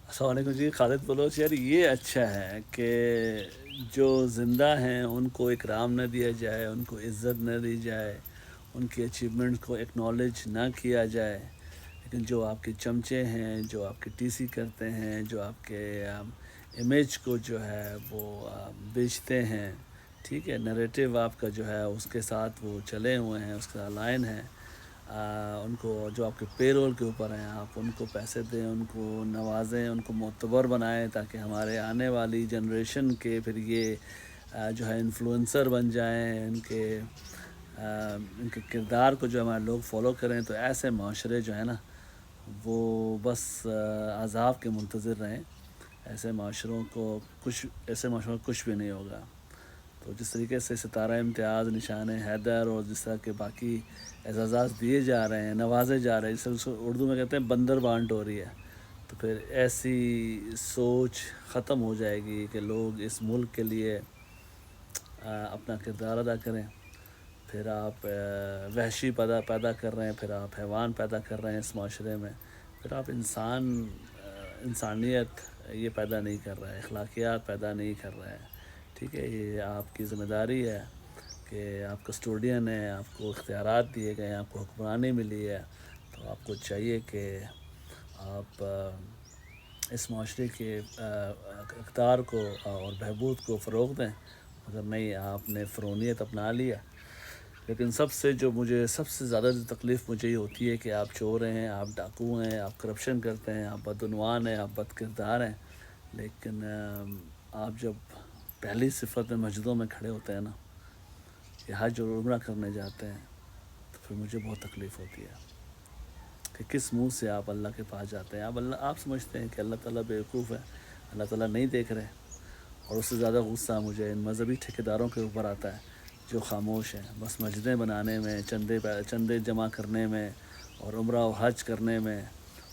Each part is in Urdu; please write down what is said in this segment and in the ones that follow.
السلام علیکم جی، خالد بلوچ۔ یار یہ اچھا ہے کہ جو زندہ ہیں ان کو اکرام نہ دیا جائے، ان کو عزت نہ دی جائے، ان کی اچیومنٹ کو ایکنالج نہ کیا جائے، لیکن جو آپ کے چمچے ہیں، جو آپ کے ٹی سی کرتے ہیں، جو آپ کے امیج کو جو ہے وہ بیچتے ہیں، ٹھیک ہے، نریٹو آپ کا جو ہے اس کے ساتھ وہ چلے ہوئے ہیں، اس کا لائن ہے، ان کو جو آپ کے پے رول کے اوپر ہیں آپ ان کو پیسے دیں، ان کو نوازیں، ان کو معتبر بنائیں تاکہ ہمارے آنے والی جنریشن کے پھر یہ جو ہے انفلوئنسر بن جائیں، ان کے کردار کو جو ہمارے لوگ فالو کریں، تو ایسے معاشرے جو ہے نا وہ بس عذاب کے منتظر رہیں۔ ایسے معاشروں کو کچھ بھی نہیں ہوگا۔ تو جس طریقے سے ستارہ امتیاز، نشان حیدر اور جس طرح کے باقی اعزازات دیے جا رہے ہیں، نوازے جا رہے ہیں، جس کو اردو میں کہتے ہیں بندر بانٹ ہو رہی ہے، تو پھر ایسی سوچ ختم ہو جائے گی کہ لوگ اس ملک کے لیے اپنا کردار ادا کریں۔ پھر آپ وحشی پیدا کر رہے ہیں، پھر آپ حیوان پیدا کر رہے ہیں اس معاشرے میں، پھر آپ انسانیت یہ پیدا نہیں کر رہا ہے، اخلاقیات پیدا نہیں کر رہا ہے، ٹھیک ہے۔ یہ آپ کی ذمہ داری ہے کہ آپ کسٹوڈین ہیں، آپ کو اختیارات دیے گئے ہیں، آپ کو حکمرانی ملی ہے، تو آپ کو چاہیے کہ آپ اس معاشرے کے اقدار کو اور بہبود کو فروغ دیں، مگر نہیں، آپ نے فرونیت اپنا لیا۔ لیکن مجھے سب سے زیادہ جو تکلیف مجھے یہ ہوتی ہے کہ آپ چور ہیں، آپ ڈاکو ہیں، آپ کرپشن کرتے ہیں، آپ بدعنوان ہیں، آپ بد کردار ہیں، لیکن آپ جب پہلی صفت میں مسجدوں میں کھڑے ہوتے ہیں نا، کہ حج اور عمرہ کرنے جاتے ہیں، تو پھر مجھے بہت تکلیف ہوتی ہے کہ کس منہ سے آپ اللہ کے پاس جاتے ہیں۔ آپ سمجھتے ہیں کہ اللہ تعالیٰ بیوقوف ہے، اللہ تعالیٰ نہیں دیکھ رہے، اور اس سے زیادہ غصہ مجھے ان مذہبی ٹھیکیداروں کے اوپر آتا ہے جو خاموش ہیں، بس مسجدیں بنانے میں، چندے جمع کرنے میں اور عمرہ و حج کرنے میں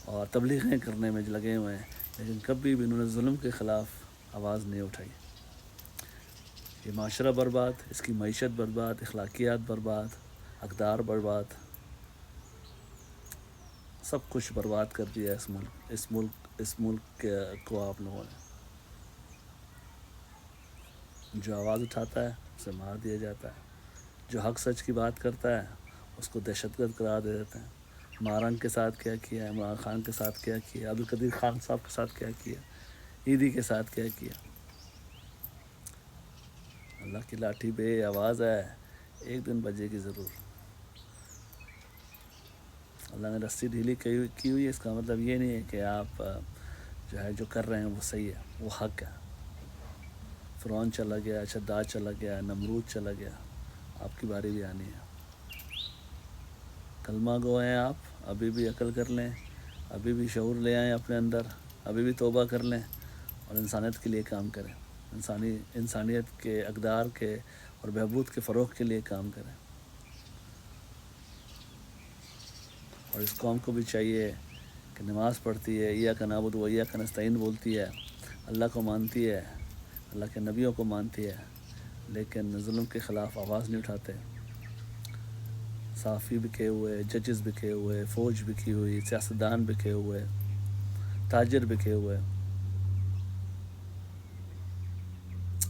اور تبلیغیں کرنے میں لگے ہوئے ہیں، لیکن کبھی بھی انہوں نے ظلم کے خلاف آواز نہیں اٹھائی۔ یہ معاشرہ برباد، اس کی معیشت برباد، اخلاقیات برباد، اقدار برباد، سب کچھ برباد کر دیا اس ملک کو آپ لوگوں نے۔ جو آواز اٹھاتا ہے اسے مار دیا جاتا ہے، جو حق سچ کی بات کرتا ہے اس کو دہشت گرد قرار دے دیتے ہیں۔ مارنگ کے ساتھ کیا کیا، عمران خان کے ساتھ کیا کیا، عبدالقدیر خان صاحب کے ساتھ کیا کیا، عیدی کے ساتھ کیا کیا۔ اللہ کی لاٹھی بے آواز ہے، ایک دن بجے گی ضرور۔ اللہ نے رسی ڈھیلی کی ہوئی ہے، اس کا مطلب یہ نہیں ہے کہ آپ جو کر رہے ہیں وہ صحیح ہے، وہ حق ہے۔ فرعون چلا گیا، شداد چلا گیا، نمرود چلا گیا، آپ کی باری بھی آنی ہے۔ کلمہ گو ہیں آپ، ابھی بھی عقل کر لیں، ابھی بھی شعور لے آئیں اپنے اندر، ابھی بھی توبہ کر لیں اور انسانیت کے لیے کام کریں، انسانیت کے اقدار کے اور بہبود کے فروغ کے لیے کام کریں۔ اور اس قوم کو بھی چاہیے کہ نماز پڑھتی ہے، ایاک نعبد و ایاک نستعین بولتی ہے، اللہ کو مانتی ہے، اللہ کے نبیوں کو مانتی ہے، لیکن ظلم کے خلاف آواز نہیں اٹھاتے۔ صحافی بکے ہوئے، ججز بکے ہوئے، فوج بکی ہوئی، سیاستدان بکے ہوئے، تاجر بکے ہوئے۔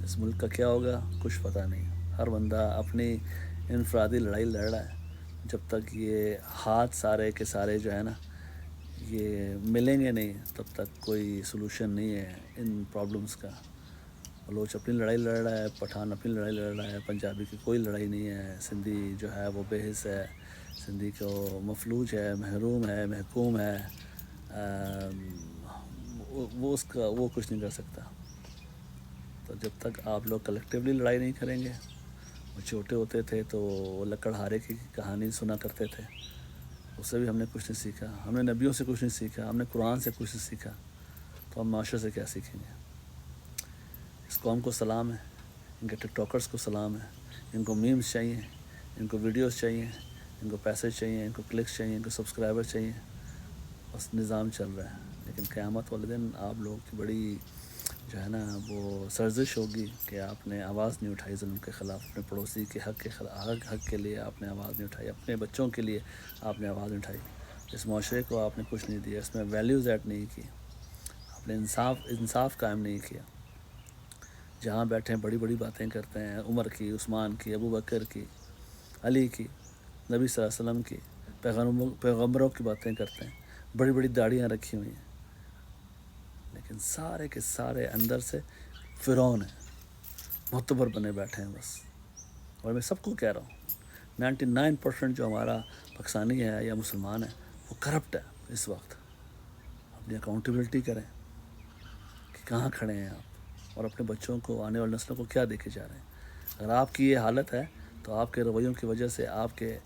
اس ملک کا کیا ہوگا کچھ پتہ نہیں۔ ہر بندہ اپنی انفرادی لڑائی لڑ رہا ہے۔ جب تک یہ ہاتھ سارے کے سارے جو ہے نا یہ ملیں گے نہیں، تب تک کوئی سلوشن نہیں ہے ان پرابلمس کا۔ بلوچ اپنی لڑائی لڑ رہا ہے، پٹھان اپنی لڑائی لڑ رہا ہے، پنجابی کی کوئی لڑائی نہیں ہے، سندھی جو ہے وہ بے حس ہے، سندھی کو مفلوج ہے، محروم ہے، محکوم ہے، وہ کچھ نہیں کر سکتا۔ تو جب تک آپ لوگ کلیکٹیولی لڑائی نہیں کریں گے، وہ چھوٹے ہوتے تھے تو لکڑہارے کی کہانی سنا کرتے تھے، اس سے بھی ہم نے کچھ نہیں سیکھا، ہم نے نبیوں سے کچھ نہیں سیکھا، ہم نے قرآن سے کچھ نہیں سیکھا، تو ہم معاشرے سے کیا سیکھیں گے؟ اس قوم کو سلام ہے، ان کے ٹک ٹاکرز کو سلام ہے، ان کو میمز چاہیے، ان کو ویڈیوز چاہیے، ان کو پیسے چاہیے، ان کو کلکس چاہیے، ان کو سبسکرائبر چاہیے، بس نظام چل رہا ہے۔ لیکن قیامت والے دن آپ لوگوں کی بڑی جو ہے نا وہ سرزش ہوگی کہ آپ نے آواز نہیں اٹھائی ظلم کے خلاف، اپنے پڑوسی کے حق کے لیے آپ نے آواز نہیں اٹھائی، اپنے بچوں کے لیے آپ نے آواز نہیں اٹھائی۔ اس معاشرے کو آپ نے کچھ نہیں دیا، اس میں ویلیوز ایڈ نہیں کی۔ آپ نے انصاف قائم نہیں کیا. جہاں بیٹھے ہیں بڑی بڑی باتیں کرتے ہیں، عمر کی، عثمان کی، ابو بکر کی، علی کی، نبی صلی اللہ علیہ وسلم کی، پیغمبروں کی باتیں کرتے ہیں، بڑی بڑی داڑیاں رکھی ہوئی ہیں، لیکن سارے کے سارے اندر سے فرعون ہیں، معتبر بنے بیٹھے ہیں بس. اور میں سب کو کہہ رہا ہوں 99% جو ہمارا پاکستانی ہے یا مسلمان ہے وہ کرپٹ ہے. اس وقت اپنی اکاؤنٹیبلٹی کریں کہ کہاں کھڑے ہیں آپ، اور اپنے بچوں کو، آنے والی نسلوں کو کیا دیکھے جا رہے ہیں. اگر آپ کی یہ حالت ہے تو آپ کے رویوں کی وجہ سے آپ کے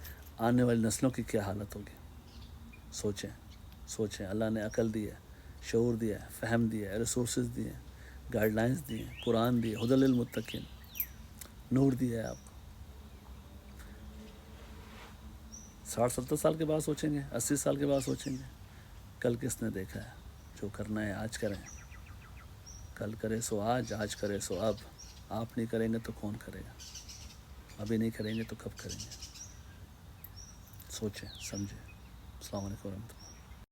آنے والی نسلوں کی کیا حالت ہوگی. سوچیں. اللہ نے عقل دی ہے، شعور دیا ہے، فہم دیا ہے، ریسورسز دیے ہیں، گائیڈ لائنز دی ہیں، قرآن دی ہے، ہدی للمتقین، نور دیا ہے آپ کو. 60-70 سال کے بعد سوچیں گے، 80 سال کے بعد سوچیں گے. کل کس نے دیکھا ہے؟ جو کرنا ہے آج کریں. کل کرے سو آج کرے سو اب. آپ نہیں کریں گے تو کون کرے گا؟ ابھی نہیں کریں گے تو کب کریں گے؟ سوچیں سمجھیں. السلام علیکم ورحمۃ اللہ.